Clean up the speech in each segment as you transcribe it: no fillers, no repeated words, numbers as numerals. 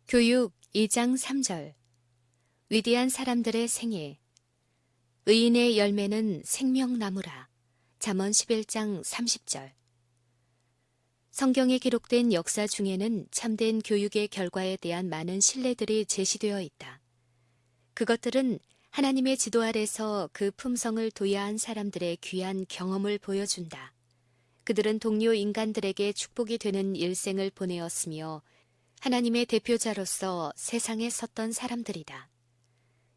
교육 2장 3절 위대한 사람들의 생애 의인의 열매는 생명나무라. 잠언 11장 30절 성경에 기록된 역사 중에는 참된 교육의 결과에 대한 많은 신뢰들이 제시되어 있다. 그것들은 하나님의 지도 아래서 그 품성을 도야한 사람들의 귀한 경험을 보여준다. 그들은 동료 인간들에게 축복이 되는 일생을 보내었으며 하나님의 대표자로서 세상에 섰던 사람들이다.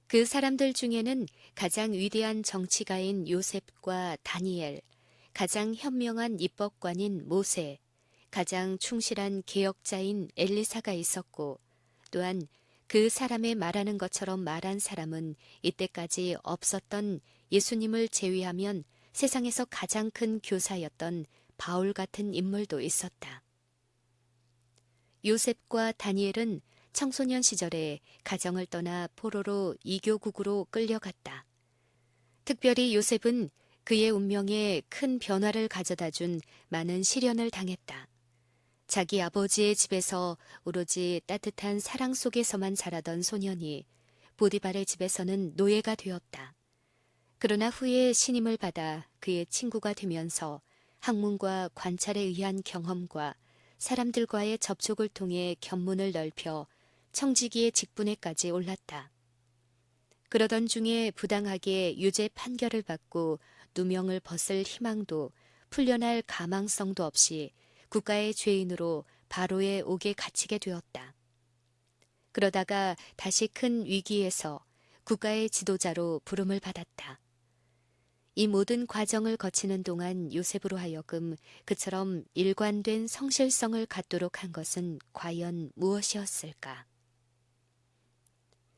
그 사람들 중에는 가장 위대한 정치가인 요셉과 다니엘, 가장 현명한 입법관인 모세, 가장 충실한 개혁자인 엘리사가 있었고, 또한 그 사람의 말하는 것처럼 말한 사람은 이때까지 없었던 예수님을 제외하면 세상에서 가장 큰 교사였던 바울 같은 인물도 있었다. 요셉과 다니엘은 청소년 시절에 가정을 떠나 포로로 이교국으로 끌려갔다. 특별히 요셉은 그의 운명에 큰 변화를 가져다 준 많은 시련을 당했다. 자기 아버지의 집에서 오로지 따뜻한 사랑 속에서만 자라던 소년이 보디발의 집에서는 노예가 되었다. 그러나 후에 신임을 받아 그의 친구가 되면서 학문과 관찰에 의한 경험과 사람들과의 접촉을 통해 견문을 넓혀 청지기의 직분에까지 올랐다. 그러던 중에 부당하게 유죄 판결을 받고 누명을 벗을 희망도 풀려날 가망성도 없이 국가의 죄인으로 바로의 옥에 갇히게 되었다. 그러다가 다시 큰 위기에서 국가의 지도자로 부름을 받았다. 이 모든 과정을 거치는 동안 요셉으로 하여금 그처럼 일관된 성실성을 갖도록 한 것은 과연 무엇이었을까?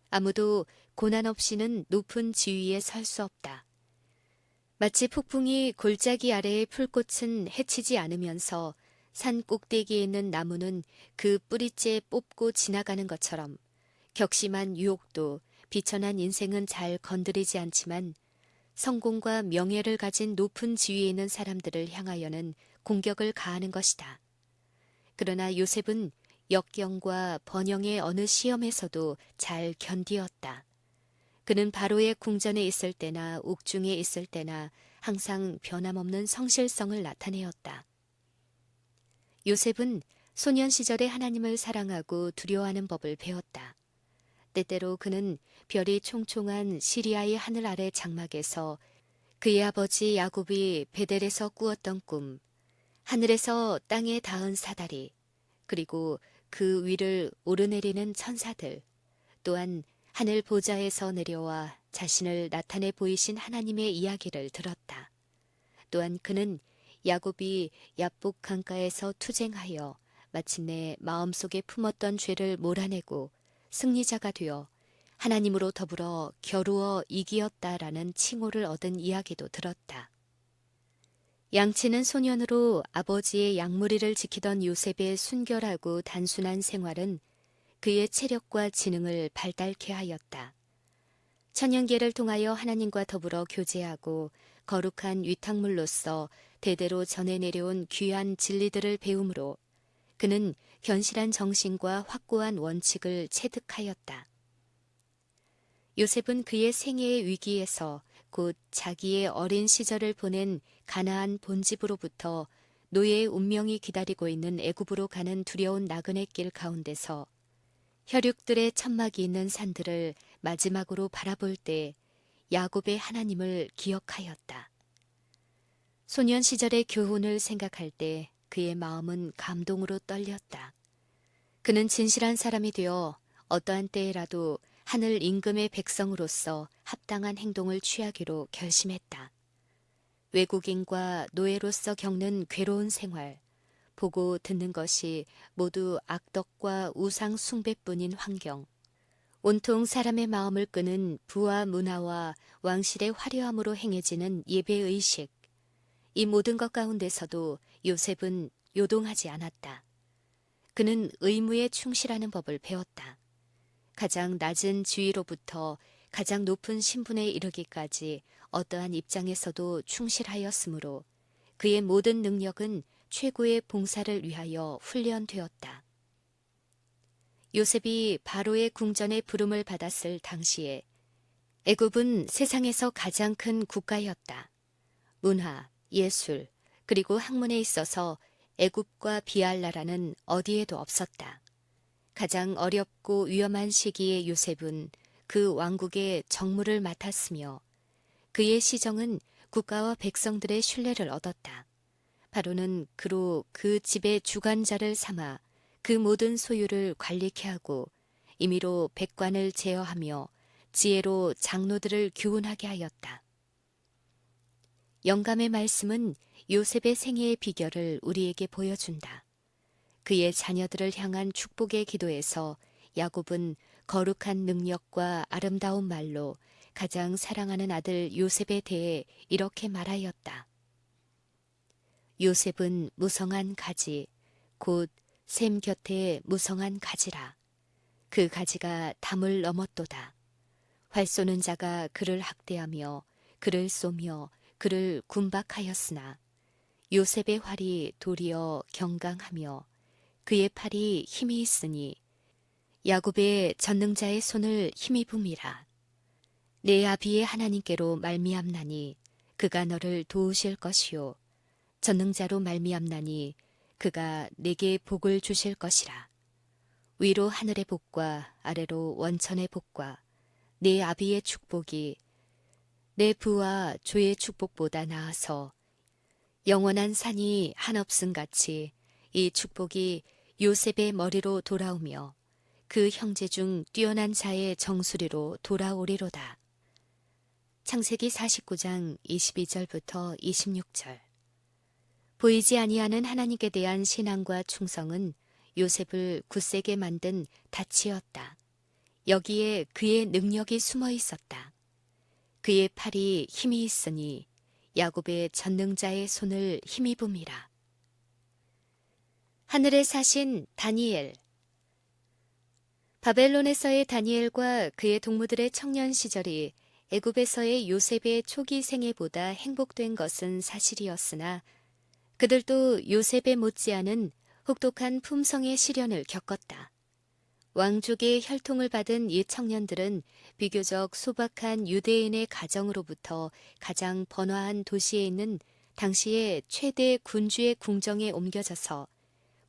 아무도 고난 없이는 높은 지위에 설 수 없다. 마치 폭풍이 골짜기 아래의 풀꽃은 해치지 않으면서 산 꼭대기에 있는 나무는 그 뿌리째 뽑고 지나가는 것처럼 격심한 유혹도 비천한 인생은 잘 건드리지 않지만 성공과 명예를 가진 높은 지위에 있는 사람들을 향하여는 공격을 가하는 것이다. 그러나 요셉은 역경과 번영의 어느 시험에서도 잘 견디었다. 그는 바로의 궁전에 있을 때나 옥중에 있을 때나 항상 변함없는 성실성을 나타내었다. 요셉은 소년 시절에 하나님을 사랑하고 두려워하는 법을 배웠다. 때때로 그는 별이 총총한 시리아의 하늘 아래 장막에서 그의 아버지 야곱이 베델에서 꾸었던 꿈, 하늘에서 땅에 닿은 사다리, 그리고 그 위를 오르내리는 천사들, 또한 하늘 보좌에서 내려와 자신을 나타내 보이신 하나님의 이야기를 들었다. 또한 그는 야곱이 야복 강가에서 투쟁하여 마침내 마음속에 품었던 죄를 몰아내고 승리자가 되어 하나님으로 더불어 겨루어 이기었다라는 칭호를 얻은 이야기도 들었다. 양치는 소년으로 아버지의 양무리를 지키던 요셉의 순결하고 단순한 생활은 그의 체력과 지능을 발달케 하였다. 천연계를 통하여 하나님과 더불어 교제하고 거룩한 위탁물로서 대대로 전해 내려온 귀한 진리들을 배움으로 그는 견실한 정신과 확고한 원칙을 체득하였다. 요셉은 그의 생애의 위기에서 곧 자기의 어린 시절을 보낸 가나안 본집으로부터 노예의 운명이 기다리고 있는 애굽으로 가는 두려운 나그네 길 가운데서 혈육들의 천막이 있는 산들을 마지막으로 바라볼 때 야곱의 하나님을 기억하였다. 소년 시절의 교훈을 생각할 때 그의 마음은 감동으로 떨렸다. 그는 진실한 사람이 되어 어떠한 때에라도 하늘 임금의 백성으로서 합당한 행동을 취하기로 결심했다. 외국인과 노예로서 겪는 괴로운 생활, 보고 듣는 것이 모두 악덕과 우상 숭배뿐인 환경, 온통 사람의 마음을 끄는 부와 문화와 왕실의 화려함으로 행해지는 예배의식, 이 모든 것 가운데서도 요셉은 요동하지 않았다. 그는 의무에 충실하는 법을 배웠다. 가장 낮은 지위로부터 가장 높은 신분에 이르기까지 어떠한 입장에서도 충실하였으므로 그의 모든 능력은 최고의 봉사를 위하여 훈련되었다. 요셉이 바로의 궁전에 부름을 받았을 당시에 애굽은 세상에서 가장 큰 국가였다. 문화, 예술, 그리고 학문에 있어서 애굽과 비할 나라는 어디에도 없었다. 가장 어렵고 위험한 시기에 요셉은 그 왕국의 정무를 맡았으며 그의 시정은 국가와 백성들의 신뢰를 얻었다. 바로는 그로 그 집의 주관자를 삼아 그 모든 소유를 관리케 하고 임의로 백관을 제어하며 지혜로 장로들을 교훈하게 하였다. 영감의 말씀은 요셉의 생애의 비결을 우리에게 보여준다. 그의 자녀들을 향한 축복의 기도에서 야곱은 거룩한 능력과 아름다운 말로 가장 사랑하는 아들 요셉에 대해 이렇게 말하였다. 요셉은 무성한 가지, 곧 샘 곁에 무성한 가지라. 그 가지가 담을 넘었도다. 활 쏘는 자가 그를 학대하며 그를 쏘며 그를 군박하였으나 요셉의 활이 도리어 경강하며 그의 팔이 힘이 있으니 야곱의 전능자의 손을 힘입음이라. 내 아비의 하나님께로 말미암나니 그가 너를 도우실 것이요 전능자로 말미암나니 그가 내게 복을 주실 것이라. 위로 하늘의 복과 아래로 원천의 복과 내 아비의 축복이 내 부와 조의 축복보다 나아서 영원한 산이 한없음 같이 이 축복이 요셉의 머리로 돌아오며 그 형제 중 뛰어난 자의 정수리로 돌아오리로다. 창세기 49장 22절부터 26절. 보이지 아니하는 하나님께 대한 신앙과 충성은 요셉을 굳세게 만든 닻이었다. 여기에 그의 능력이 숨어 있었다. 그의 팔이 힘이 있으니 야곱의 전능자의 손을 힘입음이라. 하늘에 사신 다니엘. 바벨론에서의 다니엘과 그의 동무들의 청년 시절이 애굽에서의 요셉의 초기 생애보다 행복된 것은 사실이었으나 그들도 요셉에 못지않은 혹독한 품성의 시련을 겪었다. 왕족의 혈통을 받은 이 청년들은 비교적 소박한 유대인의 가정으로부터 가장 번화한 도시에 있는 당시의 최대 군주의 궁정에 옮겨져서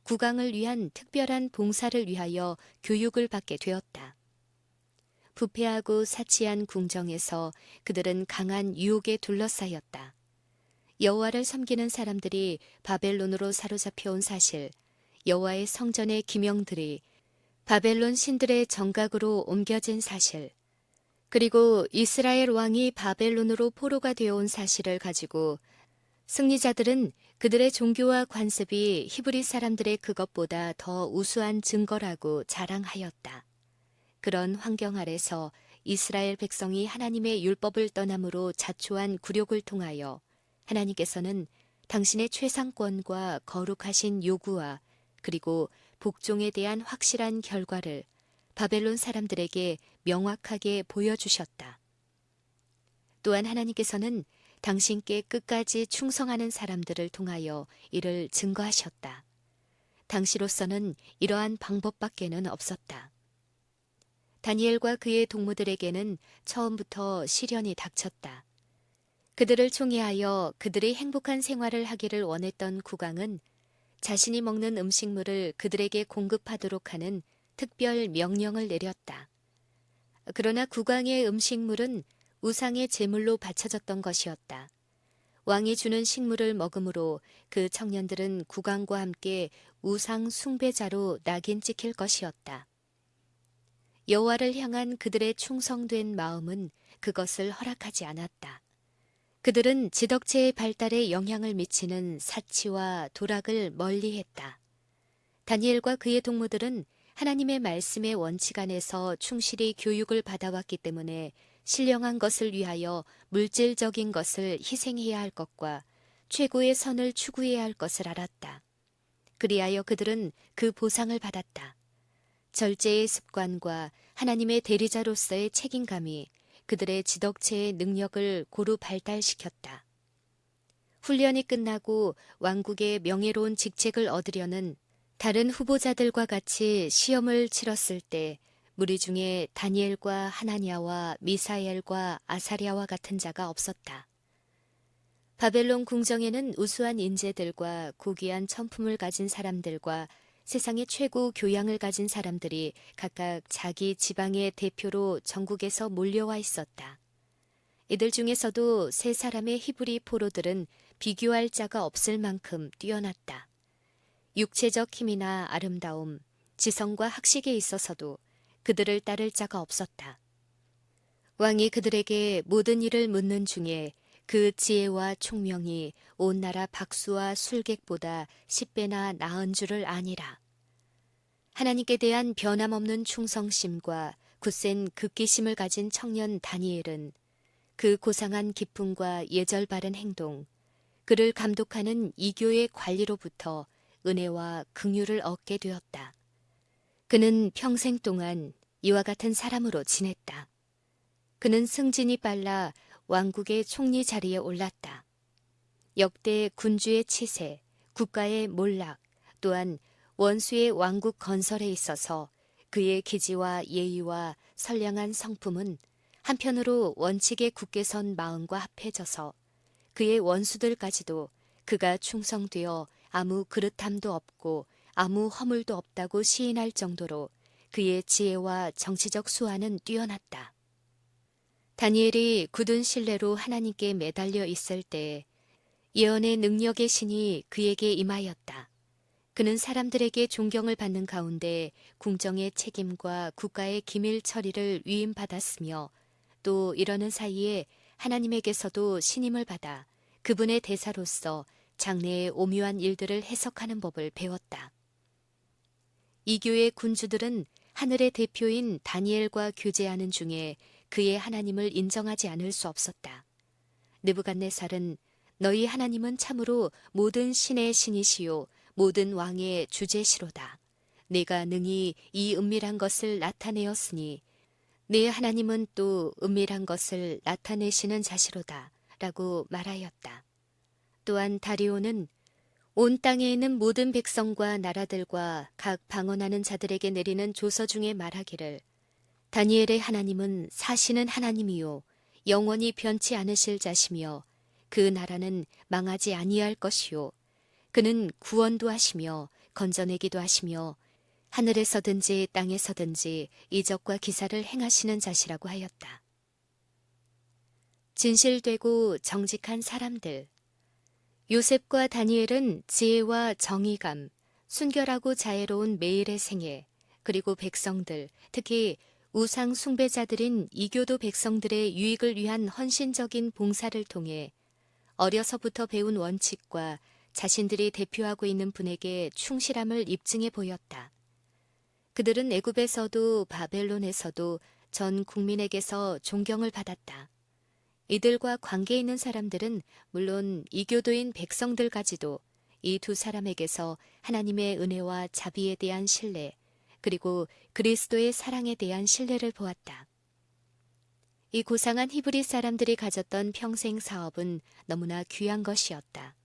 국왕을 위한 특별한 봉사를 위하여 교육을 받게 되었다. 부패하고 사치한 궁정에서 그들은 강한 유혹에 둘러싸였다. 여호와를 섬기는 사람들이 바벨론으로 사로잡혀온 사실, 여호와의 성전의 기명들이 바벨론 신들의 정각으로 옮겨진 사실, 그리고 이스라엘 왕이 바벨론으로 포로가 되어온 사실을 가지고 승리자들은 그들의 종교와 관습이 히브리 사람들의 그것보다 더 우수한 증거라고 자랑하였다. 그런 환경 아래서 이스라엘 백성이 하나님의 율법을 떠남으로 자초한 굴욕을 통하여 하나님께서는 당신의 최상권과 거룩하신 요구와 그리고 복종에 대한 확실한 결과를 바벨론 사람들에게 명확하게 보여주셨다. 또한 하나님께서는 당신께 끝까지 충성하는 사람들을 통하여 이를 증거하셨다. 당시로서는 이러한 방법밖에는 없었다. 다니엘과 그의 동무들에게는 처음부터 시련이 닥쳤다. 그들을 총애하여 그들이 행복한 생활을 하기를 원했던 국왕은 자신이 먹는 음식물을 그들에게 공급하도록 하는 특별 명령을 내렸다. 그러나 국왕의 음식물은 우상의 제물로 바쳐졌던 것이었다. 왕이 주는 식물을 먹음으로 그 청년들은 국왕과 함께 우상 숭배자로 낙인 찍힐 것이었다. 여호와를 향한 그들의 충성된 마음은 그것을 허락하지 않았다. 그들은 지덕체의 발달에 영향을 미치는 사치와 도락을 멀리했다. 다니엘과 그의 동무들은 하나님의 말씀의 원칙 안에서 충실히 교육을 받아왔기 때문에 신령한 것을 위하여 물질적인 것을 희생해야 할 것과 최고의 선을 추구해야 할 것을 알았다. 그리하여 그들은 그 보상을 받았다. 절제의 습관과 하나님의 대리자로서의 책임감이 그들의 지덕체의 능력을 고루 발달시켰다. 훈련이 끝나고 왕국의 명예로운 직책을 얻으려는 다른 후보자들과 같이 시험을 치렀을 때 무리 중에 다니엘과 하나냐와 미사엘과 아사랴와 같은 자가 없었다. 바벨론 궁정에는 우수한 인재들과 고귀한 천품을 가진 사람들과 세상의 최고 교양을 가진 사람들이 각각 자기 지방의 대표로 전국에서 몰려와 있었다. 이들 중에서도 세 사람의 히브리 포로들은 비교할 자가 없을 만큼 뛰어났다. 육체적 힘이나 아름다움, 지성과 학식에 있어서도 그들을 따를 자가 없었다. 왕이 그들에게 모든 일을 묻는 중에 그 지혜와 총명이 온 나라 박수와 술객보다 10배나 나은 줄을 아니라. 하나님께 대한 변함없는 충성심과 굳센 극기심을 가진 청년 다니엘은 그 고상한 기품과 예절 바른 행동, 그를 감독하는 이교의 관리로부터 은혜와 긍휼을 얻게 되었다. 그는 평생 동안 이와 같은 사람으로 지냈다. 그는 승진이 빨라 왕국의 총리 자리에 올랐다. 역대 군주의 치세, 국가의 몰락, 또한 원수의 왕국 건설에 있어서 그의 기지와 예의와 선량한 성품은 한편으로 원칙에 굳게 선 마음과 합해져서 그의 원수들까지도 그가 충성되어 아무 그릇함도 없고 아무 허물도 없다고 시인할 정도로 그의 지혜와 정치적 수완은 뛰어났다. 다니엘이 굳은 신뢰로 하나님께 매달려 있을 때 예언의 능력의 신이 그에게 임하였다. 그는 사람들에게 존경을 받는 가운데 궁정의 책임과 국가의 기밀 처리를 위임받았으며 또 이러는 사이에 하나님에게서도 신임을 받아 그분의 대사로서 장래의 오묘한 일들을 해석하는 법을 배웠다. 이교의 군주들은 하늘의 대표인 다니엘과 교제하는 중에 그의 하나님을 인정하지 않을 수 없었다. 느부갓네살은 너희 하나님은 참으로 모든 신의 신이시요 모든 왕의 주제시로다. 내가 능히 이 은밀한 것을 나타내었으니 네 하나님은 또 은밀한 것을 나타내시는 자시로다 라고 말하였다. 또한 다리오는 온 땅에 있는 모든 백성과 나라들과 각 방언하는 자들에게 내리는 조서 중에 말하기를 다니엘의 하나님은 사시는 하나님이요 영원히 변치 않으실 자시며 그 나라는 망하지 아니할 것이요 그는 구원도 하시며 건져내기도 하시며 하늘에서든지 땅에서든지 이적과 기사를 행하시는 자시라고 하였다. 진실되고 정직한 사람들. 요셉과 다니엘은 지혜와 정의감, 순결하고 자애로운 매일의 생애, 그리고 백성들, 특히 우상 숭배자들인 이교도 백성들의 유익을 위한 헌신적인 봉사를 통해 어려서부터 배운 원칙과 자신들이 대표하고 있는 분에게 충실함을 입증해 보였다. 그들은 애굽에서도 바벨론에서도 전 국민에게서 존경을 받았다. 이들과 관계 있는 사람들은 물론 이교도인 백성들까지도 이 두 사람에게서 하나님의 은혜와 자비에 대한 신뢰, 그리고 그리스도의 사랑에 대한 신뢰를 보았다. 이 고상한 히브리 사람들이 가졌던 평생 사업은 너무나 귀한 것이었다.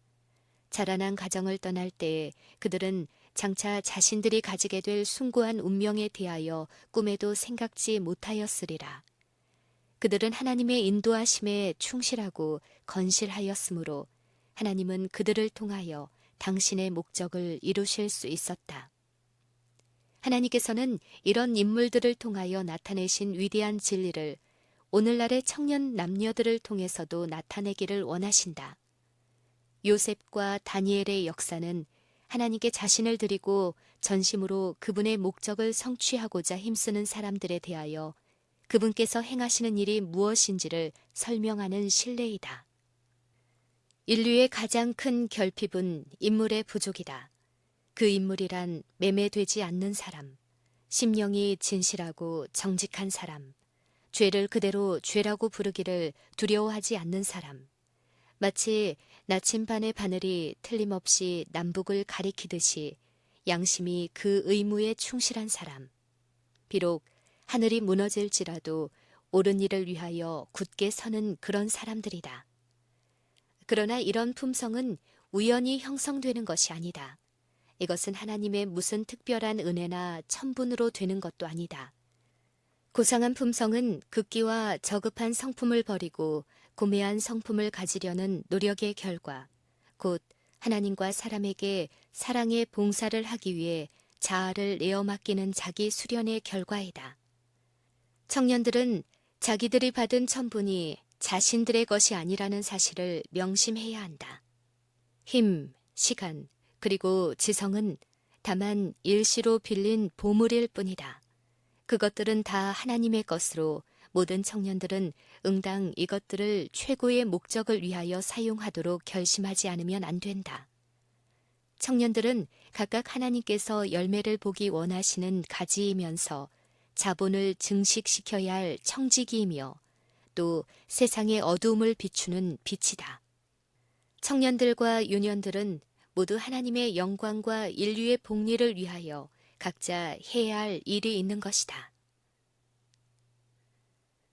자라난 가정을 떠날 때에 그들은 장차 자신들이 가지게 될 숭고한 운명에 대하여 꿈에도 생각지 못하였으리라. 그들은 하나님의 인도하심에 충실하고 건실하였으므로 하나님은 그들을 통하여 당신의 목적을 이루실 수 있었다. 하나님께서는 이런 인물들을 통하여 나타내신 위대한 진리를 오늘날의 청년 남녀들을 통해서도 나타내기를 원하신다. 요셉과 다니엘의 역사는 하나님께 자신을 드리고 전심으로 그분의 목적을 성취하고자 힘쓰는 사람들에 대하여 그분께서 행하시는 일이 무엇인지를 설명하는 신뢰이다. 인류의 가장 큰 결핍은 인물의 부족이다. 그 인물이란 매매되지 않는 사람, 심령이 진실하고 정직한 사람, 죄를 그대로 죄라고 부르기를 두려워하지 않는 사람, 마치 나침반의 바늘이 틀림없이 남북을 가리키듯이 양심이 그 의무에 충실한 사람, 비록 하늘이 무너질지라도 옳은 일을 위하여 굳게 서는 그런 사람들이다. 그러나 이런 품성은 우연히 형성되는 것이 아니다. 이것은 하나님의 무슨 특별한 은혜나 천분으로 되는 것도 아니다. 고상한 품성은 극기와 저급한 성품을 버리고 고매한 성품을 가지려는 노력의 결과, 곧 하나님과 사람에게 사랑의 봉사를 하기 위해 자아를 내어 맡기는 자기 수련의 결과이다. 청년들은 자기들이 받은 천분이 자신들의 것이 아니라는 사실을 명심해야 한다. 힘, 시간, 그리고 지성은 다만 일시로 빌린 보물일 뿐이다. 그것들은 다 하나님의 것으로 모든 청년들은 응당 이것들을 최고의 목적을 위하여 사용하도록 결심하지 않으면 안 된다. 청년들은 각각 하나님께서 열매를 보기 원하시는 가지이면서 자본을 증식시켜야 할 청지기이며 또 세상의 어두움을 비추는 빛이다. 청년들과 유년들은 모두 하나님의 영광과 인류의 복리를 위하여 각자 해야 할 일이 있는 것이다.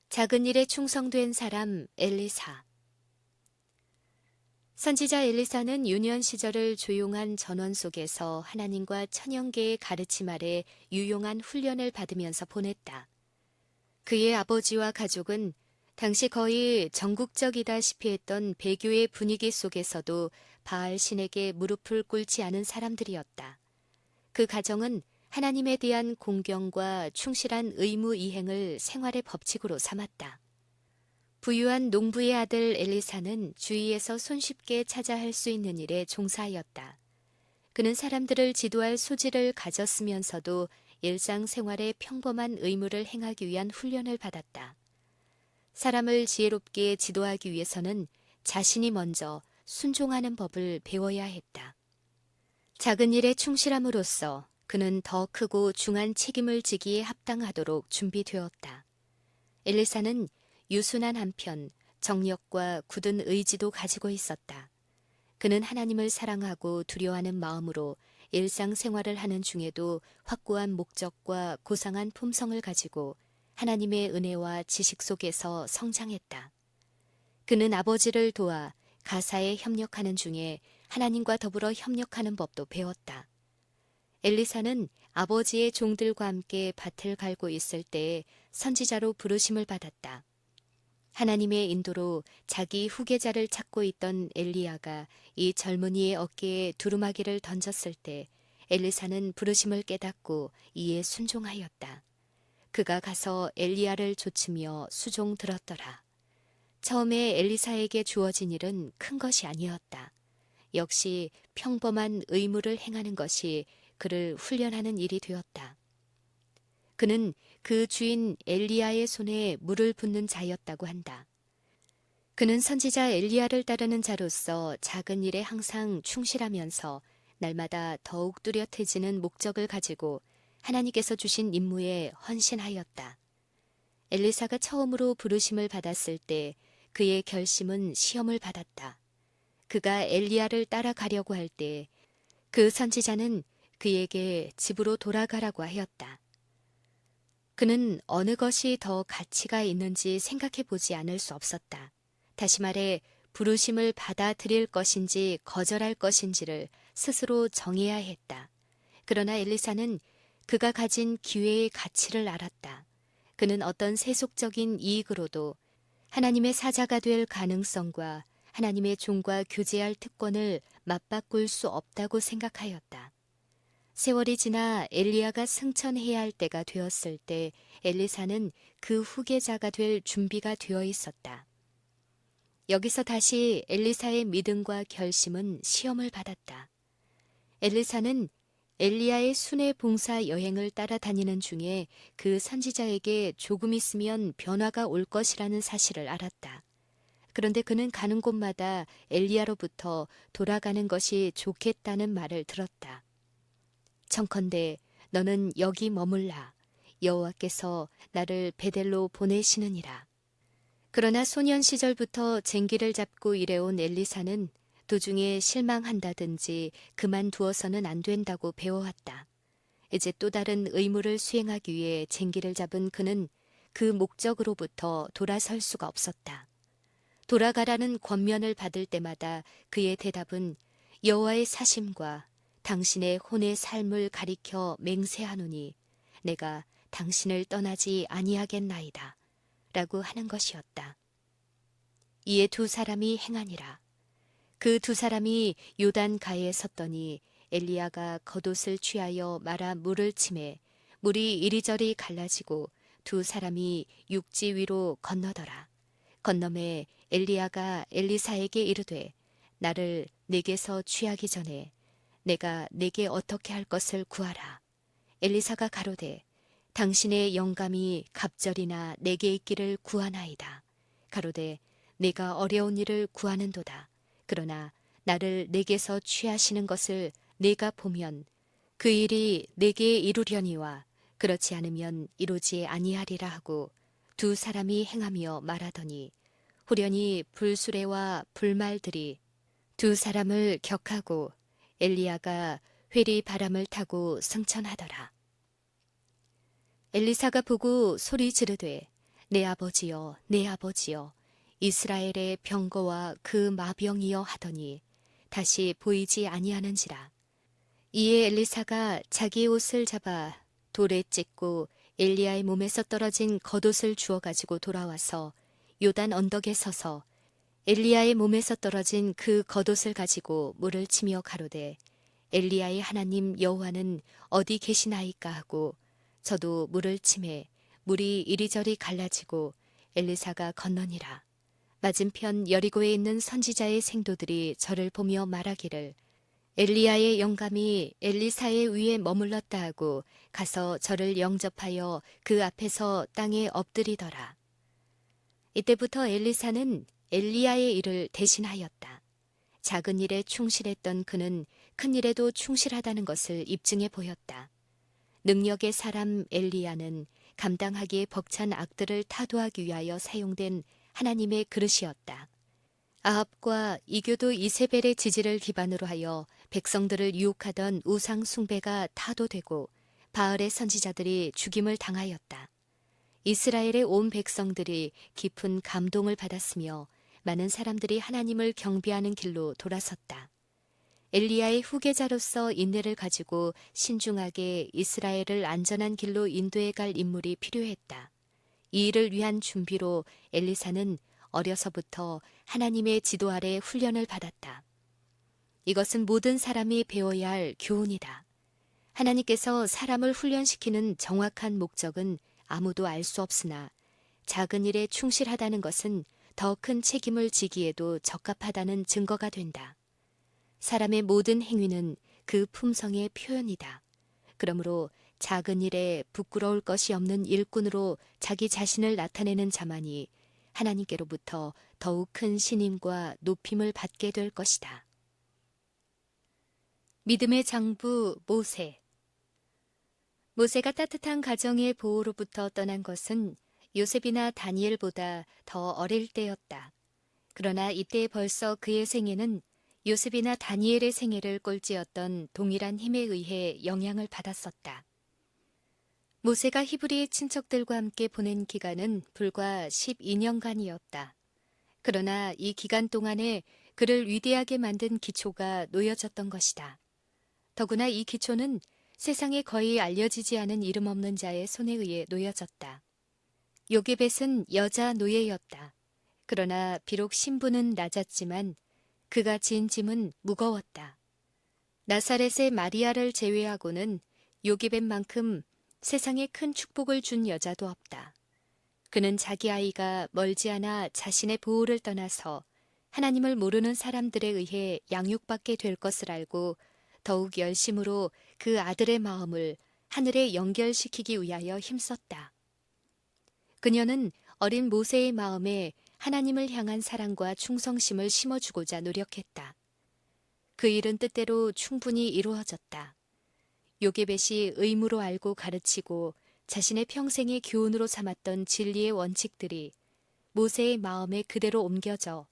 작은 일에 충성된 사람 엘리사. 선지자 엘리사는 유년 시절을 조용한 전원 속에서 하나님과 천연계의 가르침 아래 유용한 훈련을 받으면서 보냈다. 그의 아버지와 가족은 당시 거의 전국적이다시피 했던 배교의 분위기 속에서도 바알 신에게 무릎을 꿇지 않은 사람들이었다. 그 가정은 하나님에 대한 공경과 충실한 의무 이행을 생활의 법칙으로 삼았다. 부유한 농부의 아들 엘리사는 주위에서 손쉽게 찾아 할 수 있는 일에 종사하였다. 그는 사람들을 지도할 소질을 가졌으면서도 일상생활의 평범한 의무를 행하기 위한 훈련을 받았다. 사람을 지혜롭게 지도하기 위해서는 자신이 먼저 순종하는 법을 배워야 했다. 작은 일에 충실함으로써 그는 더 크고 중한 책임을 지기에 합당하도록 준비되었다. 엘리사는 유순한 한편 정력과 굳은 의지도 가지고 있었다. 그는 하나님을 사랑하고 두려워하는 마음으로 일상생활을 하는 중에도 확고한 목적과 고상한 품성을 가지고 하나님의 은혜와 지식 속에서 성장했다. 그는 아버지를 도와 가사에 협력하는 중에 하나님과 더불어 협력하는 법도 배웠다. 엘리사는 아버지의 종들과 함께 밭을 갈고 있을 때에 선지자로 부르심을 받았다. 하나님의 인도로 자기 후계자를 찾고 있던 엘리야가 이 젊은이의 어깨에 두루마기를 던졌을 때 엘리사는 부르심을 깨닫고 이에 순종하였다. 그가 가서 엘리야를 좇으며 수종 들었더라. 처음에 엘리사에게 주어진 일은 큰 것이 아니었다. 역시 평범한 의무를 행하는 것이 그를 훈련하는 일이 되었다. 그는 그 주인 엘리야의 손에 물을 붓는 자였다고 한다. 그는 선지자 엘리야를 따르는 자로서 작은 일에 항상 충실하면서 날마다 더욱 뚜렷해지는 목적을 가지고 하나님께서 주신 임무에 헌신하였다. 엘리사가 처음으로 부르심을 받았을 때 그의 결심은 시험을 받았다. 그가 엘리야를 따라가려고 할 때 그 선지자는 그에게 집으로 돌아가라고 하였다. 그는 어느 것이 더 가치가 있는지 생각해 보지 않을 수 없었다. 다시 말해 부르심을 받아들일 것인지 거절할 것인지를 스스로 정해야 했다. 그러나 엘리사는 그가 가진 기회의 가치를 알았다. 그는 어떤 세속적인 이익으로도 하나님의 사자가 될 가능성과 하나님의 종과 교제할 특권을 맞바꿀 수 없다고 생각하였다. 세월이 지나 엘리야가 승천해야 할 때가 되었을 때 엘리사는 그 후계자가 될 준비가 되어 있었다. 여기서 다시 엘리사의 믿음과 결심은 시험을 받았다. 엘리사는 엘리야의 순회 봉사 여행을 따라다니는 중에 그 선지자에게 조금 있으면 변화가 올 것이라는 사실을 알았다. 그런데 그는 가는 곳마다 엘리야로부터 돌아가는 것이 좋겠다는 말을 들었다. 청컨대 너는 여기 머물라. 여호와께서 나를 베델로 보내시느니라. 그러나 소년 시절부터 쟁기를 잡고 일해온 엘리사는 도중에 실망한다든지 그만두어서는 안 된다고 배워왔다. 이제 또 다른 의무를 수행하기 위해 쟁기를 잡은 그는 그 목적으로부터 돌아설 수가 없었다. 돌아가라는 권면을 받을 때마다 그의 대답은 여호와의 사심과 당신의 혼의 삶을 가리켜 맹세하노니 내가 당신을 떠나지 아니하겠나이다. 라고 하는 것이었다. 이에 두 사람이 행하니라. 그 두 사람이 요단 가에 섰더니 엘리야가 겉옷을 취하여 말아 물을 치매 물이 이리저리 갈라지고 두 사람이 육지 위로 건너더라. 건너매 엘리야가 엘리사에게 이르되 나를 내게서 취하기 전에 내가 내게 어떻게 할 것을 구하라. 엘리사가 가로되 당신의 영감이 갑절이나 내게 있기를 구하나이다. 가로되 내가 어려운 일을 구하는도다. 그러나 나를 내게서 취하시는 것을 내가 보면 그 일이 내게 이루려니와 그렇지 않으면 이루지 아니하리라 하고 두 사람이 행하며 말하더니 후련히 불수레와 불말들이 두 사람을 격하고 엘리야가 회리 바람을 타고 승천하더라. 엘리사가 보고 소리 지르되 내 아버지여 내 아버지여 이스라엘의 병거와 그 마병이여 하더니 다시 보이지 아니하는지라. 이에 엘리사가 자기의 옷을 잡아 돌에 찢고 엘리야의 몸에서 떨어진 겉옷을 주워 가지고 돌아와서 요단 언덕에 서서 엘리야의 몸에서 떨어진 그 겉옷을 가지고 물을 치며 가로되 엘리야의 하나님 여호와는 어디 계시나이까 하고 저도 물을 치매 물이 이리저리 갈라지고 엘리사가 건너니라. 맞은편 여리고에 있는 선지자의 생도들이 저를 보며 말하기를 엘리야의 영감이 엘리사의 위에 머물렀다 하고 가서 저를 영접하여 그 앞에서 땅에 엎드리더라. 이때부터 엘리사는 엘리야의 일을 대신하였다. 작은 일에 충실했던 그는 큰 일에도 충실하다는 것을 입증해 보였다. 능력의 사람 엘리야는 감당하기에 벅찬 악들을 타도하기 위하여 사용된 하나님의 그릇이었다. 아합과 이교도 이세벨의 지지를 기반으로 하여 백성들을 유혹하던 우상 숭배가 타도되고 바알의 선지자들이 죽임을 당하였다. 이스라엘의 온 백성들이 깊은 감동을 받았으며 많은 사람들이 하나님을 경배하는 길로 돌아섰다. 엘리야의 후계자로서 인내를 가지고 신중하게 이스라엘을 안전한 길로 인도해 갈 인물이 필요했다. 이 일을 위한 준비로 엘리사는 어려서부터 하나님의 지도 아래 훈련을 받았다. 이것은 모든 사람이 배워야 할 교훈이다. 하나님께서 사람을 훈련시키는 정확한 목적은 아무도 알 수 없으나 작은 일에 충실하다는 것은 더 큰 책임을 지기에도 적합하다는 증거가 된다. 사람의 모든 행위는 그 품성의 표현이다. 그러므로 작은 일에 부끄러울 것이 없는 일꾼으로 자기 자신을 나타내는 자만이 하나님께로부터 더욱 큰 신임과 높임을 받게 될 것이다. 믿음의 장부 모세. 모세가 따뜻한 가정의 보호로부터 떠난 것은 요셉이나 다니엘보다 더 어릴 때였다. 그러나 이때 벌써 그의 생애는 요셉이나 다니엘의 생애를 꼴찌었던 동일한 힘에 의해 영향을 받았었다. 모세가 히브리의 친척들과 함께 보낸 기간은 불과 12년간이었다. 그러나 이 기간 동안에 그를 위대하게 만든 기초가 놓여졌던 것이다. 더구나 이 기초는 세상에 거의 알려지지 않은 이름 없는 자의 손에 의해 놓여졌다. 요게벳은 여자 노예였다. 그러나 비록 신분은 낮았지만 그가 진 짐은 무거웠다. 나사렛의 마리아를 제외하고는 요게벳만큼 세상에 큰 축복을 준 여자도 없다. 그는 자기 아이가 멀지 않아 자신의 보호를 떠나서 하나님을 모르는 사람들에 의해 양육받게 될 것을 알고 더욱 열심으로 그 아들의 마음을 하늘에 연결시키기 위하여 힘썼다. 그녀는 어린 모세의 마음에 하나님을 향한 사랑과 충성심을 심어주고자 노력했다. 그 일은 뜻대로 충분히 이루어졌다. 요게벳이 의무로 알고 가르치고 자신의 평생의 교훈으로 삼았던 진리의 원칙들이 모세의 마음에 그대로 옮겨져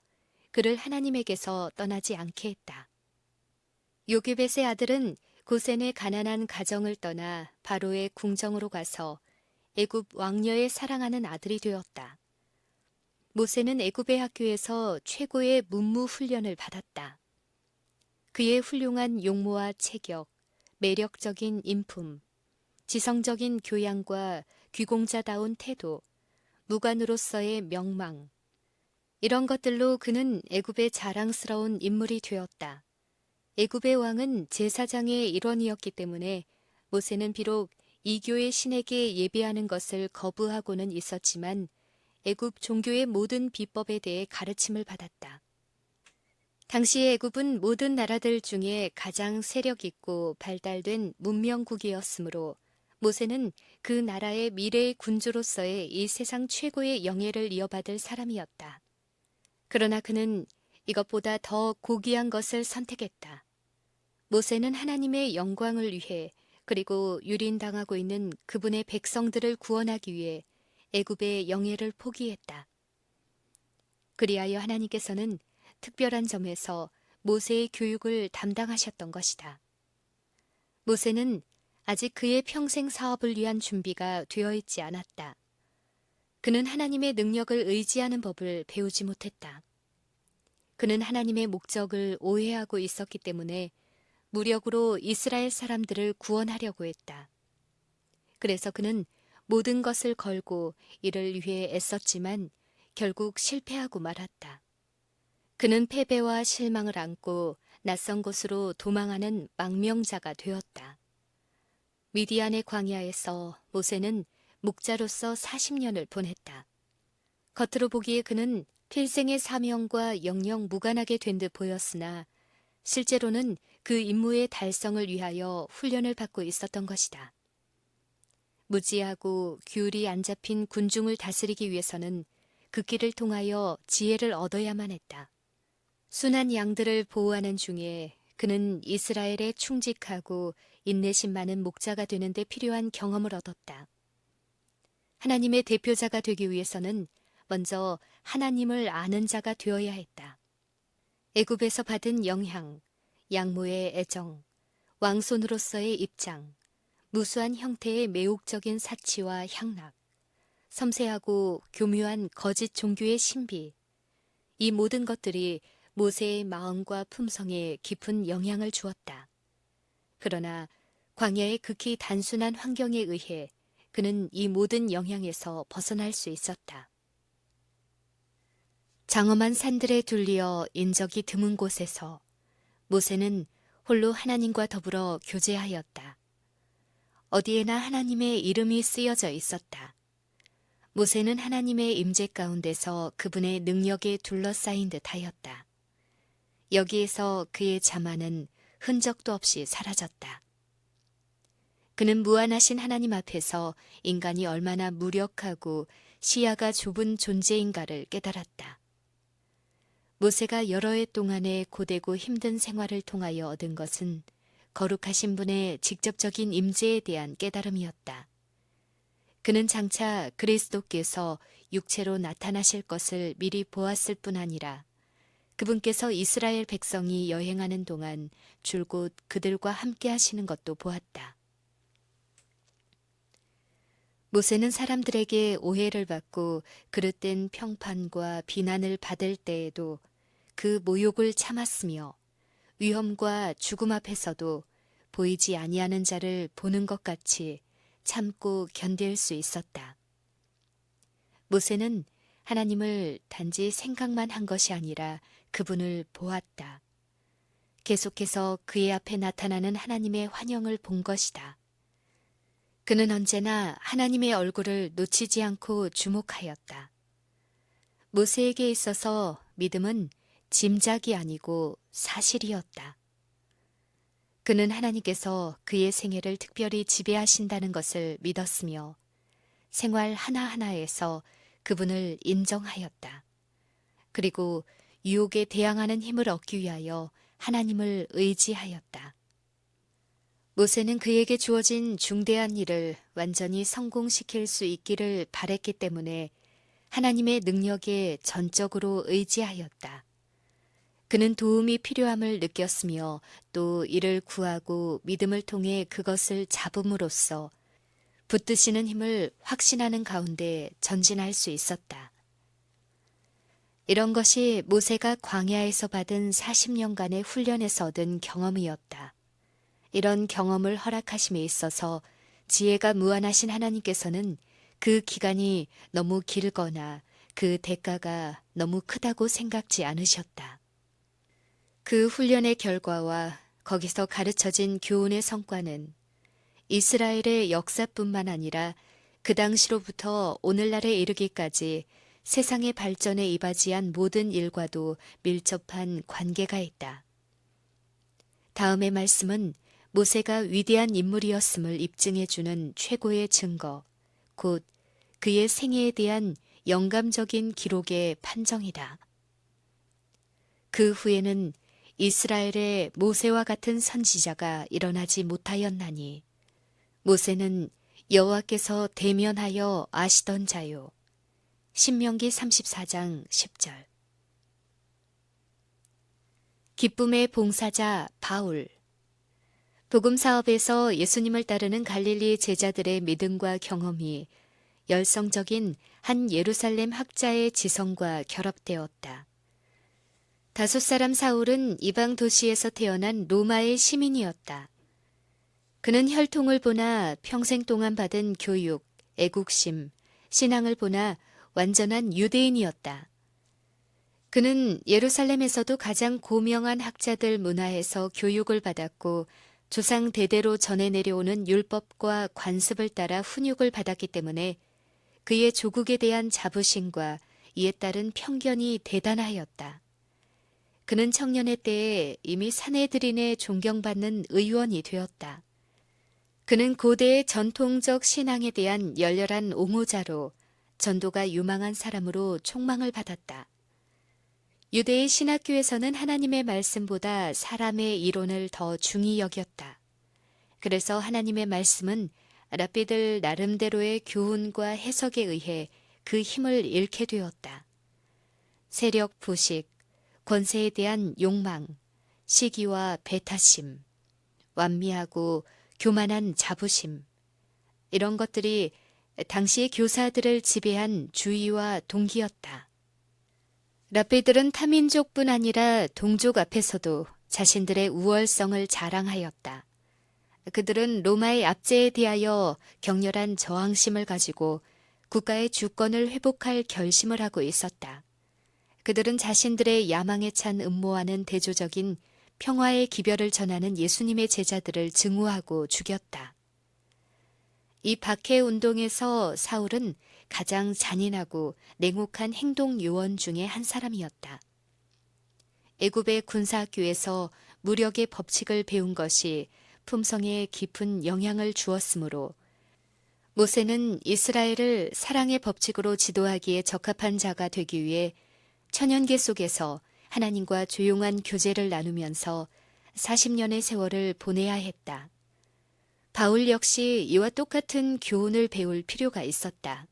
그를 하나님에게서 떠나지 않게 했다. 요게벳의 아들은 고센의 가난한 가정을 떠나 바로의 궁정으로 가서 애굽 왕녀의 사랑하는 아들이 되었다. 모세는 애굽의 학교에서 최고의 문무 훈련을 받았다. 그의 훌륭한 용모와 체격, 매력적인 인품, 지성적인 교양과 귀공자다운 태도, 무관으로서의 명망, 이런 것들로 그는 애굽의 자랑스러운 인물이 되었다. 애굽의 왕은 제사장의 일원이었기 때문에 모세는 비록 이교의 신에게 예배하는 것을 거부하고는 있었지만 애굽 종교의 모든 비법에 대해 가르침을 받았다. 당시 애굽은 모든 나라들 중에 가장 세력 있고 발달된 문명국이었으므로 모세는 그 나라의 미래의 군주로서의 이 세상 최고의 영예를 이어받을 사람이었다. 그러나 그는 이것보다 더 고귀한 것을 선택했다. 모세는 하나님의 영광을 위해 그리고 유린당하고 있는 그분의 백성들을 구원하기 위해 애굽의 영예를 포기했다. 그리하여 하나님께서는 특별한 점에서 모세의 교육을 담당하셨던 것이다. 모세는 아직 그의 평생 사업을 위한 준비가 되어 있지 않았다. 그는 하나님의 능력을 의지하는 법을 배우지 못했다. 그는 하나님의 목적을 오해하고 있었기 때문에 무력으로 이스라엘 사람들을 구원하려고 했다. 그래서 그는 모든 것을 걸고 이를 위해 애썼지만 결국 실패하고 말았다. 그는 패배와 실망을 안고 낯선 곳으로 도망하는 망명자가 되었다. 미디안의 광야에서 모세는 목자로서 40년을 보냈다. 겉으로 보기에 그는 필생의 사명과 영영 무관하게 된 듯 보였으나 실제로는 그 임무의 달성을 위하여 훈련을 받고 있었던 것이다. 무지하고 규율이 안 잡힌 군중을 다스리기 위해서는 그 길을 통하여 지혜를 얻어야만 했다. 순한 양들을 보호하는 중에 그는 이스라엘에 충직하고 인내심 많은 목자가 되는 데 필요한 경험을 얻었다. 하나님의 대표자가 되기 위해서는 먼저 하나님을 아는 자가 되어야 했다. 애굽에서 받은 영향, 양모의 애정, 왕손으로서의 입장, 무수한 형태의 매혹적인 사치와 향락, 섬세하고 교묘한 거짓 종교의 신비, 이 모든 것들이 모세의 마음과 품성에 깊은 영향을 주었다. 그러나 광야의 극히 단순한 환경에 의해 그는 이 모든 영향에서 벗어날 수 있었다. 장엄한 산들에 둘리어 인적이 드문 곳에서 모세는 홀로 하나님과 더불어 교제하였다. 어디에나 하나님의 이름이 쓰여져 있었다. 모세는 하나님의 임재 가운데서 그분의 능력에 둘러싸인 듯 하였다. 여기에서 그의 자만은 흔적도 없이 사라졌다. 그는 무한하신 하나님 앞에서 인간이 얼마나 무력하고 시야가 좁은 존재인가를 깨달았다. 모세가 여러 해 동안의 고되고 힘든 생활을 통하여 얻은 것은 거룩하신 분의 직접적인 임재에 대한 깨달음이었다. 그는 장차 그리스도께서 육체로 나타나실 것을 미리 보았을 뿐 아니라 그분께서 이스라엘 백성이 여행하는 동안 줄곧 그들과 함께 하시는 것도 보았다. 모세는 사람들에게 오해를 받고 그릇된 평판과 비난을 받을 때에도 그 모욕을 참았으며 위험과 죽음 앞에서도 보이지 아니하는 자를 보는 것 같이 참고 견딜 수 있었다. 모세는 하나님을 단지 생각만 한 것이 아니라 그분을 보았다. 계속해서 그의 앞에 나타나는 하나님의 환영을 본 것이다. 그는 언제나 하나님의 얼굴을 놓치지 않고 주목하였다. 모세에게 있어서 믿음은 짐작이 아니고 사실이었다. 그는 하나님께서 그의 생애를 특별히 지배하신다는 것을 믿었으며 생활 하나하나에서 그분을 인정하였다. 그리고 유혹에 대항하는 힘을 얻기 위하여 하나님을 의지하였다. 모세는 그에게 주어진 중대한 일을 완전히 성공시킬 수 있기를 바랬기 때문에 하나님의 능력에 전적으로 의지하였다. 그는 도움이 필요함을 느꼈으며 또 이를 구하고 믿음을 통해 그것을 잡음으로써 붙드시는 힘을 확신하는 가운데 전진할 수 있었다. 이런 것이 모세가 광야에서 받은 40년간의 훈련에서 얻은 경험이었다. 이런 경험을 허락하심에 있어서 지혜가 무한하신 하나님께서는 그 기간이 너무 길거나 그 대가가 너무 크다고 생각지 않으셨다. 그 훈련의 결과와 거기서 가르쳐진 교훈의 성과는 이스라엘의 역사뿐만 아니라 그 당시로부터 오늘날에 이르기까지 세상의 발전에 이바지한 모든 일과도 밀접한 관계가 있다. 다음의 말씀은 모세가 위대한 인물이었음을 입증해주는 최고의 증거, 곧 그의 생애에 대한 영감적인 기록의 판정이다. 그 후에는 이스라엘의 모세와 같은 선지자가 일어나지 못하였나니 모세는 여호와께서 대면하여 아시던 자요. 신명기 34장 10절. 기쁨의 봉사자 바울. 복음 사업에서 예수님을 따르는 갈릴리 제자들의 믿음과 경험이 열성적인 한 예루살렘 학자의 지성과 결합되었다. 5사람 사울은 이방 도시에서 태어난 로마의 시민이었다. 그는 혈통을 보나 평생 동안 받은 교육, 애국심, 신앙을 보나 완전한 유대인이었다. 그는 예루살렘에서도 가장 고명한 학자들 문화에서 교육을 받았고 조상 대대로 전해 내려오는 율법과 관습을 따라 훈육을 받았기 때문에 그의 조국에 대한 자부심과 이에 따른 편견이 대단하였다. 그는 청년의 때에 이미 사내들인에 존경받는 의원이 되었다. 그는 고대의 전통적 신앙에 대한 열렬한 옹호자로 전도가 유망한 사람으로 촉망을 받았다. 유대의 신학교에서는 하나님의 말씀보다 사람의 이론을 더 중히 여겼다. 그래서 하나님의 말씀은 랍비들 나름대로의 교훈과 해석에 의해 그 힘을 잃게 되었다. 세력 부식, 권세에 대한 욕망, 시기와 배타심, 완미하고 교만한 자부심, 이런 것들이 당시의 교사들을 지배한 주의와 동기였다. 랍비들은 타민족뿐 아니라 동족 앞에서도 자신들의 우월성을 자랑하였다. 그들은 로마의 압제에 대하여 격렬한 저항심을 가지고 국가의 주권을 회복할 결심을 하고 있었다. 그들은 자신들의 야망에 찬 음모와는 대조적인 평화의 기별을 전하는 예수님의 제자들을 증오하고 죽였다. 이 박해 운동에서 사울은 가장 잔인하고 냉혹한 행동 요원 중에 한 사람이었다. 애굽의 군사학교에서 무력의 법칙을 배운 것이 품성에 깊은 영향을 주었으므로 모세는 이스라엘을 사랑의 법칙으로 지도하기에 적합한 자가 되기 위해 천연계 속에서 하나님과 조용한 교제를 나누면서 40년의 세월을 보내야 했다. 바울 역시 이와 똑같은 교훈을 배울 필요가 있었다.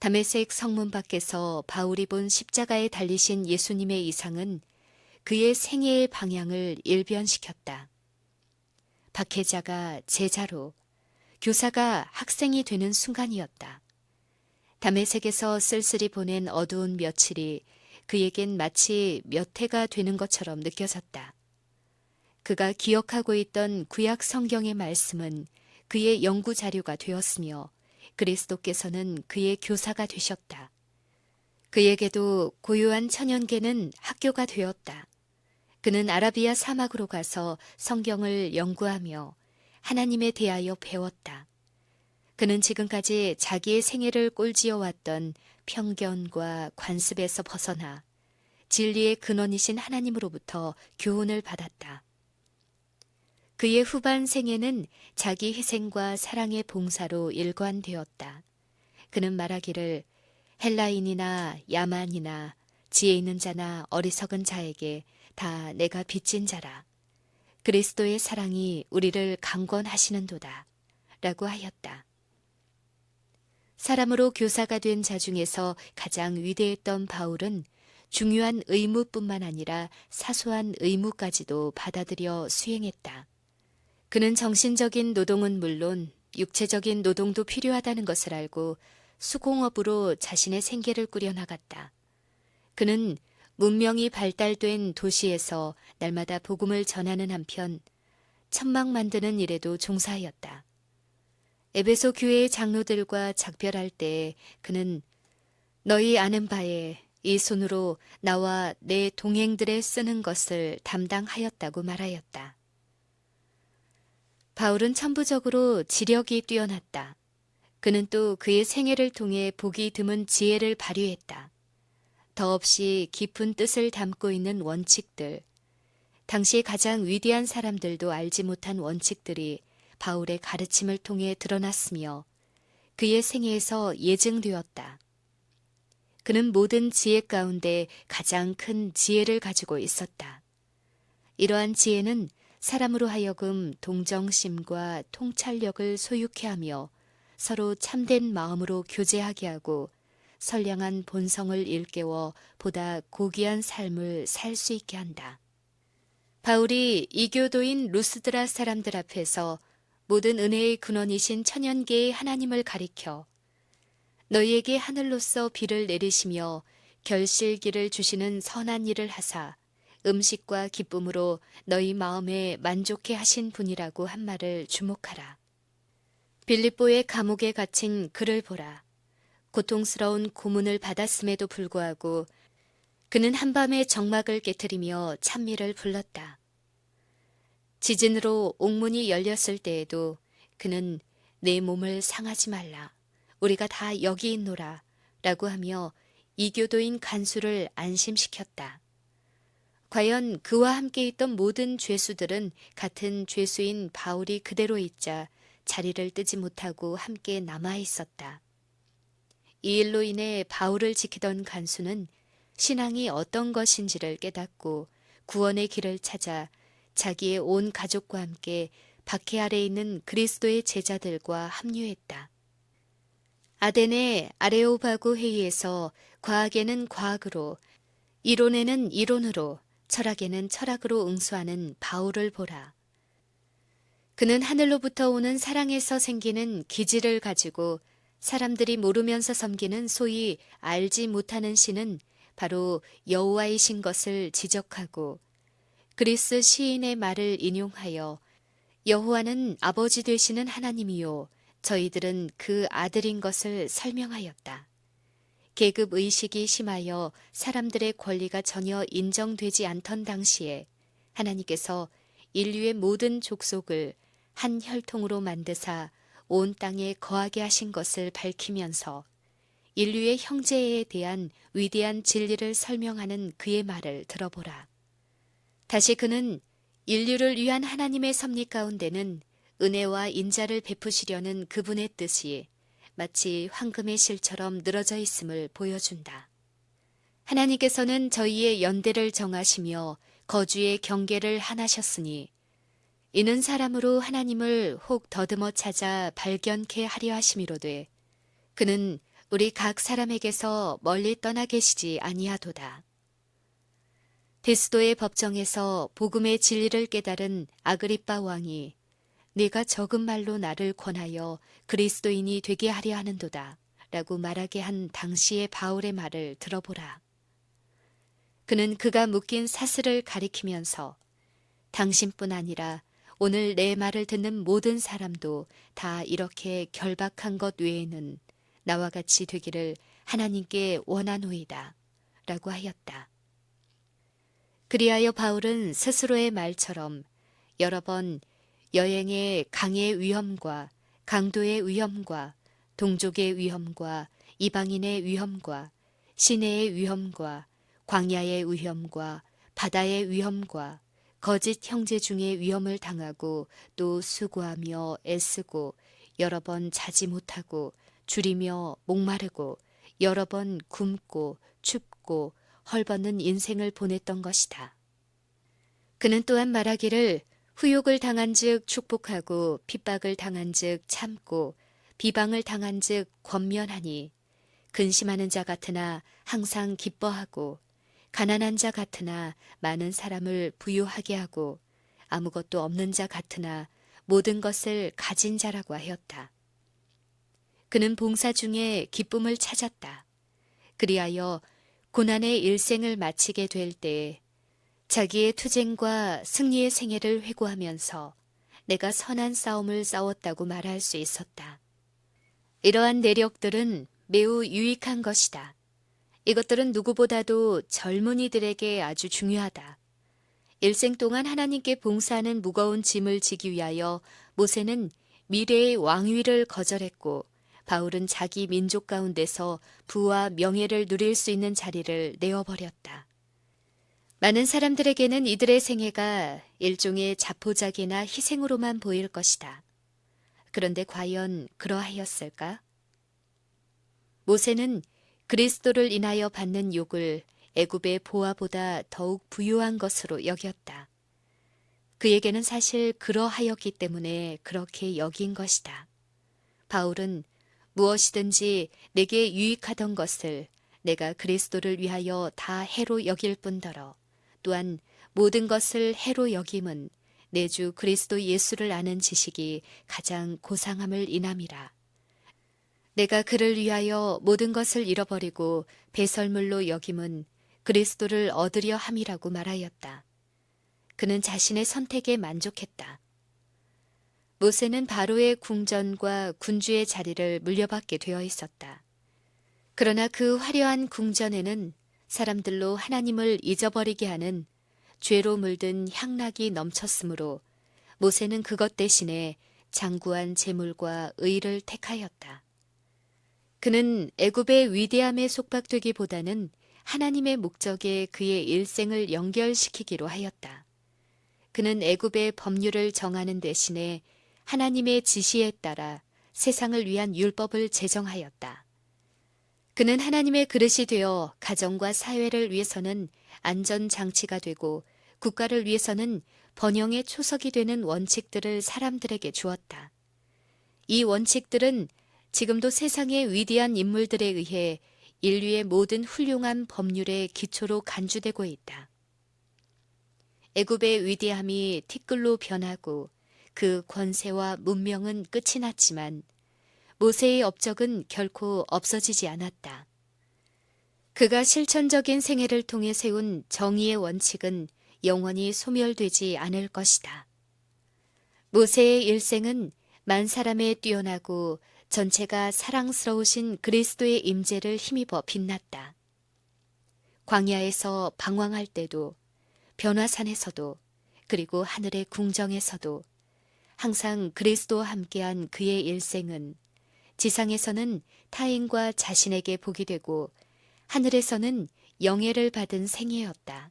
다메섹 성문 밖에서 바울이 본 십자가에 달리신 예수님의 이상은 그의 생애의 방향을 일변시켰다. 박해자가 제자로, 교사가 학생이 되는 순간이었다. 다메섹에서 쓸쓸히 보낸 어두운 며칠이 그에겐 마치 몇 해가 되는 것처럼 느껴졌다. 그가 기억하고 있던 구약 성경의 말씀은 그의 연구 자료가 되었으며 그리스도께서는 그의 교사가 되셨다. 그에게도 고요한 천연계는 학교가 되었다. 그는 아라비아 사막으로 가서 성경을 연구하며 하나님에 대하여 배웠다. 그는 지금까지 자기의 생애를 꼴지어왔던 편견과 관습에서 벗어나 진리의 근원이신 하나님으로부터 교훈을 받았다. 그의 후반 생애는 자기 희생과 사랑의 봉사로 일관되었다. 그는 말하기를 헬라인이나 야만이나 지혜 있는 자나 어리석은 자에게 다 내가 빚진 자라. 그리스도의 사랑이 우리를 강권하시는도다. 라고 하였다. 사람으로 교사가 된 자 중에서 가장 위대했던 바울은 중요한 의무뿐만 아니라 사소한 의무까지도 받아들여 수행했다. 그는 정신적인 노동은 물론 육체적인 노동도 필요하다는 것을 알고 수공업으로 자신의 생계를 꾸려나갔다. 그는 문명이 발달된 도시에서 날마다 복음을 전하는 한편 천막 만드는 일에도 종사하였다. 에베소 교회의 장로들과 작별할 때 그는 너희 아는 바에 이 손으로 나와 내 동행들의 쓰는 것을 담당하였다고 말하였다. 바울은 천부적으로 지력이 뛰어났다. 그는 또 그의 생애를 통해 보기 드문 지혜를 발휘했다. 더없이 깊은 뜻을 담고 있는 원칙들, 당시 가장 위대한 사람들도 알지 못한 원칙들이 바울의 가르침을 통해 드러났으며 그의 생애에서 예증되었다. 그는 모든 지혜 가운데 가장 큰 지혜를 가지고 있었다. 이러한 지혜는 사람으로 하여금 동정심과 통찰력을 소유케 하며 서로 참된 마음으로 교제하게 하고 선량한 본성을 일깨워 보다 고귀한 삶을 살 수 있게 한다. 바울이 이교도인 루스드라 사람들 앞에서 모든 은혜의 근원이신 천연계의 하나님을 가리켜 너희에게 하늘로서 비를 내리시며 결실기를 주시는 선한 일을 하사 음식과 기쁨으로 너희 마음에 만족해 하신 분이라고 한 말을 주목하라. 빌립보의 감옥에 갇힌 그를 보라. 고통스러운 고문을 받았음에도 불구하고 그는 한밤에 정막을 깨트리며 찬미를 불렀다. 지진으로 옥문이 열렸을 때에도 그는 내 몸을 상하지 말라. 우리가 다 여기 있노라. 라고 하며 이교도인 간수를 안심시켰다. 과연 그와 함께 있던 모든 죄수들은 같은 죄수인 바울이 그대로 있자 자리를 뜨지 못하고 함께 남아 있었다. 이 일로 인해 바울을 지키던 간수는 신앙이 어떤 것인지를 깨닫고 구원의 길을 찾아 자기의 온 가족과 함께 박해 아래 있는 그리스도의 제자들과 합류했다. 아덴의 아레오바고 회의에서 과학에는 과학으로, 이론에는 이론으로, 철학에는 철학으로 응수하는 바울을 보라. 그는 하늘로부터 오는 사랑에서 생기는 기질을 가지고 사람들이 모르면서 섬기는 소위 알지 못하는 신은 바로 여호와이신 것을 지적하고 그리스 시인의 말을 인용하여 여호와는 아버지 되시는 하나님이요 저희들은 그 아들인 것을 설명하였다. 계급 의식이 심하여 사람들의 권리가 전혀 인정되지 않던 당시에 하나님께서 인류의 모든 족속을 한 혈통으로 만드사 온 땅에 거하게 하신 것을 밝히면서 인류의 형제에 대한 위대한 진리를 설명하는 그의 말을 들어보라. 다시 그는 인류를 위한 하나님의 섭리 가운데는 은혜와 인자를 베푸시려는 그분의 뜻이 마치 황금의 실처럼 늘어져 있음을 보여준다. 하나님께서는 저희의 연대를 정하시며 거주의 경계를 하나셨으니 이는 사람으로 하나님을 혹 더듬어 찾아 발견케 하려 하심이로되 그는 우리 각 사람에게서 멀리 떠나 계시지 아니하도다. 데스도의 법정에서 복음의 진리를 깨달은 아그리빠 왕이 네가 적은 말로 나를 권하여 그리스도인이 되게 하려 하는도다 라고 말하게 한 당시의 바울의 말을 들어보라. 그는 그가 묶인 사슬을 가리키면서 당신뿐 아니라 오늘 내 말을 듣는 모든 사람도 다 이렇게 결박한 것 외에는 나와 같이 되기를 하나님께 원하노이다 라고 하였다. 그리하여 바울은 스스로의 말처럼 여러 번 여행의 강의 위험과 강도의 위험과 동족의 위험과 이방인의 위험과 시내의 위험과 광야의 위험과 바다의 위험과 거짓 형제 중의 위험을 당하고 또 수고하며 애쓰고 여러 번 자지 못하고 줄이며 목마르고 여러 번 굶고 춥고 헐벗는 인생을 보냈던 것이다. 그는 또한 말하기를 후욕을 당한즉 축복하고 핍박을 당한즉 참고 비방을 당한즉 권면하니 근심하는 자 같으나 항상 기뻐하고 가난한 자 같으나 많은 사람을 부유하게 하고 아무것도 없는 자 같으나 모든 것을 가진 자라고 하였다. 그는 봉사 중에 기쁨을 찾았다. 그리하여 고난의 일생을 마치게 될 때에 자기의 투쟁과 승리의 생애를 회고하면서 내가 선한 싸움을 싸웠다고 말할 수 있었다. 이러한 내력들은 매우 유익한 것이다. 이것들은 누구보다도 젊은이들에게 아주 중요하다. 일생 동안 하나님께 봉사하는 무거운 짐을 지기 위하여 모세는 미래의 왕위를 거절했고 바울은 자기 민족 가운데서 부와 명예를 누릴 수 있는 자리를 내어버렸다. 많은 사람들에게는 이들의 생애가 일종의 자포자기나 희생으로만 보일 것이다. 그런데 과연 그러하였을까? 모세는 그리스도를 인하여 받는 욕을 애굽의 보화보다 더욱 부유한 것으로 여겼다. 그에게는 사실 그러하였기 때문에 그렇게 여긴 것이다. 바울은 무엇이든지 내게 유익하던 것을 내가 그리스도를 위하여 다 해로 여길 뿐더러 또한 모든 것을 해로 여김은 내 주 그리스도 예수를 아는 지식이 가장 고상함을 인함이라. 내가 그를 위하여 모든 것을 잃어버리고 배설물로 여김은 그리스도를 얻으려 함이라고 말하였다. 그는 자신의 선택에 만족했다. 모세는 바로의 궁전과 군주의 자리를 물려받게 되어 있었다. 그러나 그 화려한 궁전에는 사람들로 하나님을 잊어버리게 하는 죄로 물든 향락이 넘쳤으므로 모세는 그것 대신에 장구한 재물과 의를 택하였다. 그는 애굽의 위대함에 속박되기보다는 하나님의 목적에 그의 일생을 연결시키기로 하였다. 그는 애굽의 법률을 정하는 대신에 하나님의 지시에 따라 세상을 위한 율법을 제정하였다. 그는 하나님의 그릇이 되어 가정과 사회를 위해서는 안전장치가 되고 국가를 위해서는 번영의 초석이 되는 원칙들을 사람들에게 주었다. 이 원칙들은 지금도 세상의 위대한 인물들에 의해 인류의 모든 훌륭한 법률의 기초로 간주되고 있다. 애굽의 위대함이 티끌로 변하고 그 권세와 문명은 끝이 났지만 모세의 업적은 결코 없어지지 않았다. 그가 실천적인 생애를 통해 세운 정의의 원칙은 영원히 소멸되지 않을 것이다. 모세의 일생은 만 사람에 뛰어나고 전체가 사랑스러우신 그리스도의 임재를 힘입어 빛났다. 광야에서 방황할 때도 변화산에서도 그리고 하늘의 궁정에서도 항상 그리스도와 함께한 그의 일생은 지상에서는 타인과 자신에게 복이 되고 하늘에서는 영예를 받은 생애였다.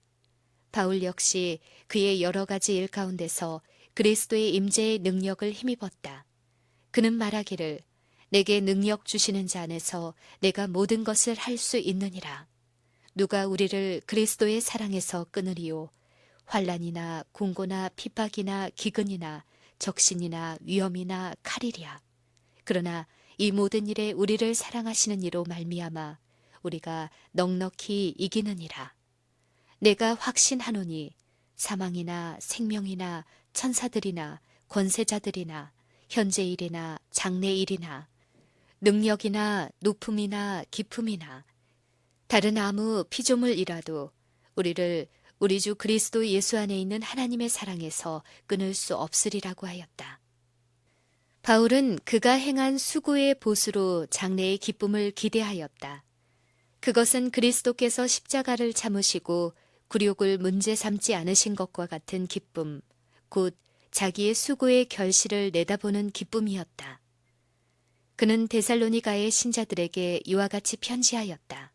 바울 역시 그의 여러 가지 일 가운데서 그리스도의 임재의 능력을 힘입었다. 그는 말하기를 내게 능력 주시는 자 안에서 내가 모든 것을 할 수 있느니라. 누가 우리를 그리스도의 사랑에서 끊으리요. 환난이나 공고나 핍박이나 기근이나 적신이나 위험이나 칼이랴. 그러나 이 모든 일에 우리를 사랑하시는 이로 말미암아 우리가 넉넉히 이기느니라. 내가 확신하노니 사망이나 생명이나 천사들이나 권세자들이나 현재일이나 장래일이나 능력이나 높음이나 깊음이나 다른 아무 피조물이라도 우리를 우리 주 그리스도 예수 안에 있는 하나님의 사랑에서 끊을 수 없으리라고 하였다. 바울은 그가 행한 수고의 보수로 장래의 기쁨을 기대하였다. 그것은 그리스도께서 십자가를 참으시고 굴욕을 문제 삼지 않으신 것과 같은 기쁨, 곧 자기의 수고의 결실을 내다보는 기쁨이었다. 그는 데살로니가의 신자들에게 이와 같이 편지하였다.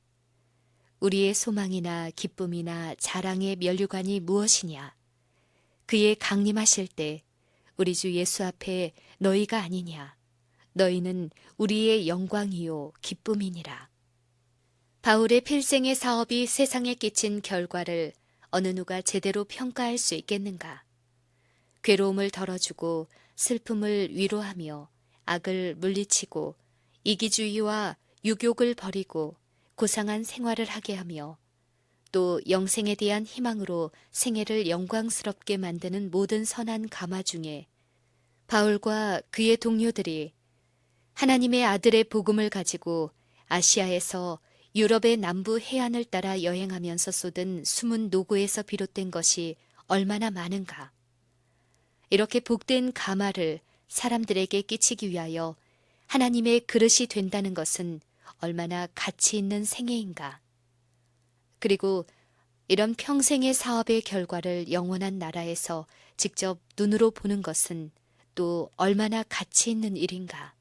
우리의 소망이나 기쁨이나 자랑의 면류관이 무엇이냐? 그의 강림하실 때 우리 주 예수 앞에 너희가 아니냐? 너희는 우리의 영광이요 기쁨이니라. 바울의 필생의 사업이 세상에 끼친 결과를 어느 누가 제대로 평가할 수 있겠는가? 괴로움을 덜어주고 슬픔을 위로하며 악을 물리치고 이기주의와 유욕을 버리고 고상한 생활을 하게 하며 또 영생에 대한 희망으로 생애를 영광스럽게 만드는 모든 선한 가마 중에 바울과 그의 동료들이 하나님의 아들의 복음을 가지고 아시아에서 유럽의 남부 해안을 따라 여행하면서 쏟은 숨은 노고에서 비롯된 것이 얼마나 많은가. 이렇게 복된 가마를 사람들에게 끼치기 위하여 하나님의 그릇이 된다는 것은 얼마나 가치 있는 생애인가. 그리고 이런 평생의 사업의 결과를 영원한 나라에서 직접 눈으로 보는 것은 또 얼마나 가치 있는 일인가.